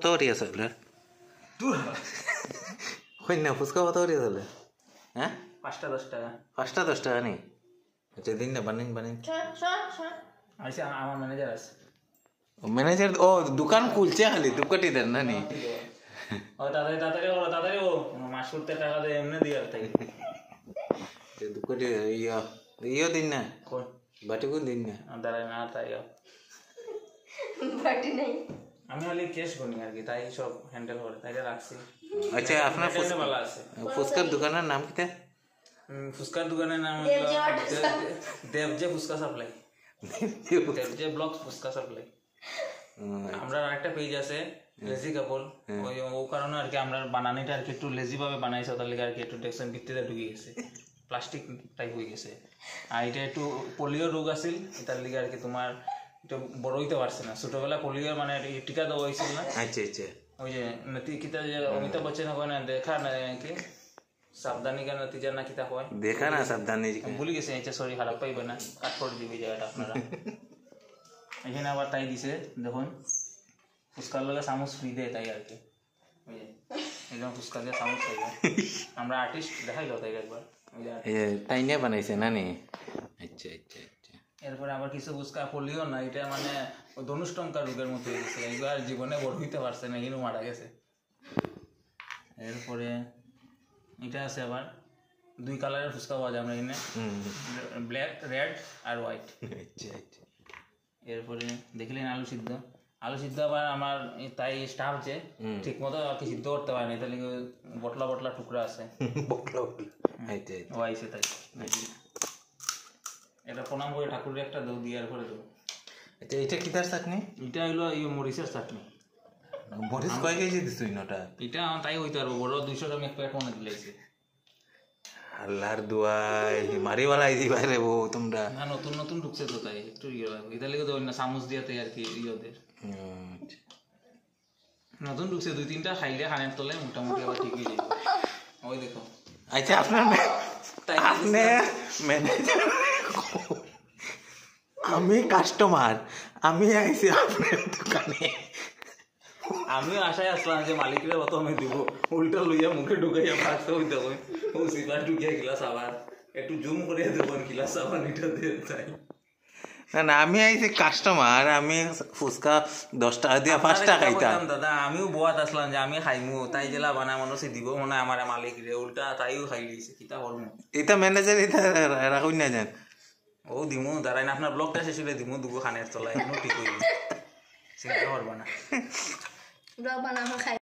কত করি আসলে কই না ফুচকা কত করি আসলে হ্যাঁ 5-10 টাকা 5-10 টাকা নি আচ্ছা দিন না বানিন আইসা আমার ম্যানেজার আছে ম্যানেজার ও দোকান খুলছে খালি দুপকাটি দেন না নি ও তাড়াতাড়ি ও মাস করতে টাকা দেয় এমনি দিয়ে আর তাই দুপকাটি ইয়া দিন না কোন বাটি কোন দিন না দাঁড়ায় না তাই বাটি নাই আমি খালি ক্যাশ করি আর কি তাই সব হ্যান্ডেল করে তাই রাখছি আচ্ছা আপনার ভালো আছে ফুচকার দোকানের নাম কি ফুচকার দোকানের নাম দেবজে ফুচকা সাপ্লাই দেবজে ব্লগস ফুচকা সাপ্লাই আমরা আরেকটা পেজ আছে লেজি কাপল ওই ও কারণে আর কি আমরা বানানিটা আর কি একটু লেজি ভাবে বানাইছে তার লিগে আর কি একটু টেকশন ভিত্তিতে ঢুকে গেছে প্লাস্টিক টাইপ হয়ে গেছে আর এটা একটু পোলিও রোগ আছিল এটার লিগে আর কি তোমার এটা বড় হইতে পারছে না ছোটবেলা পোলিও মানে টিকা দেওয়া হয়েছিল না আচ্ছা আচ্ছা ওই যে নতিকিতা যে অমিতাভ বচ্চন হয় না দেখা না কি সাবধানী का नतीजा ना किता হয় দেখা না সাবধানী ভুলে গেছে আচ্ছা সরি খারাপ পাইবে না কাট করে দিবি জায়গাটা আপনারা এখানে আবার তাই দিছে দেখুন ফুচকার লগে চামচ ফ্রি দেয় তাই আর কি ওই যে একদম ফুচকা দিয়ে চামচ খাইবে আমরা আর্টিস্ট দেখাইলো তাই একবার তাই নিয়ে বানাইছে না নি আচ্ছা আচ্ছা আচ্ছা এরপরে আবার কিছু ফুচকা পড়লিও না এটা মানে ধনুষ্টঙ্কার রোগের মতো হয়ে গেছে এইবার জীবনে বড় হইতে পারছে না কিন্তু মারা গেছে এরপরে এটা আছে আবার দুই কালারের ফুচকা পাওয়া যায় আমরা এখানে ব্ল্যাক রেড আর হোয়াইট আচ্ছা আচ্ছা এরপরে দেখলেন আলু সিদ্ধ আবার আমার তাই স্টাফ যে ঠিক মতো আর কি সিদ্ধ করতে পারে না তাহলে বটলা বটলা টুকরা আছে বটলা আচ্ছা ও আইসে তাই এটা প্রণাম করে ঠাকুরের একটা দৌ দিয়ার করে দেবো আচ্ছা এটা কি তার চাটনি এটা হলো এই মরিচের চাটনি মরিচ কয় কেজি দিছুই নটা এটা তাই হইতে পারবো বড় 200 গ্রাম এক প্যাকেট মনে দিলাইছে আল্লাহর দুয়াই মারিওয়ালা আইজি বাইরে বউ তোমরা না নতুন নতুন ঢুকছে তো তাই একটু ইয়ে লাগবে এটা লেগে দেবেন না চামচ দিয়াতে আর কি ইয়েদের নতুন ঢুকছে 2-3টা খাইলে খানের তলে মোটামুটি আবার ঠিক হয়ে যাবে ওই দেখো আচ্ছা আপনার ম্যানেজার আমি কাস্টমার আমি আইছি আপনার দোকানে আমিও আশায় আসলাম যে মালিকের মতো আমি দিব উল্টা লইয়া মুখে ঢুকাইয়া ফাঁকতে হইতে হবে ও সিপার ঢুকিয়া গিলাস আবার একটু জুম করিয়া দেবেন গিলাস আবার এটা দিয়ে তাই না না আমি আইছি কাস্টমার আমি ফুচকা 10 টাকা দিয়ে 5 টাকা খাইতাম দাদা আমিও বোয়াত আসলাম যে আমি খাইমু তাই জেলা বানা মানুষ দিব মনে আমার মালিক রে উল্টা তাইও খাই দিয়েছে কিতা করবো এটা ম্যানেজার এটা রাখুন না যান ও দিমু দাঁড়াই না আপনার ব্লগটা শেষ হলে দিমু দুগো খানের তলায় ঠিক হইবে চিন্তা করবা না ব্লগ বানাবো খাই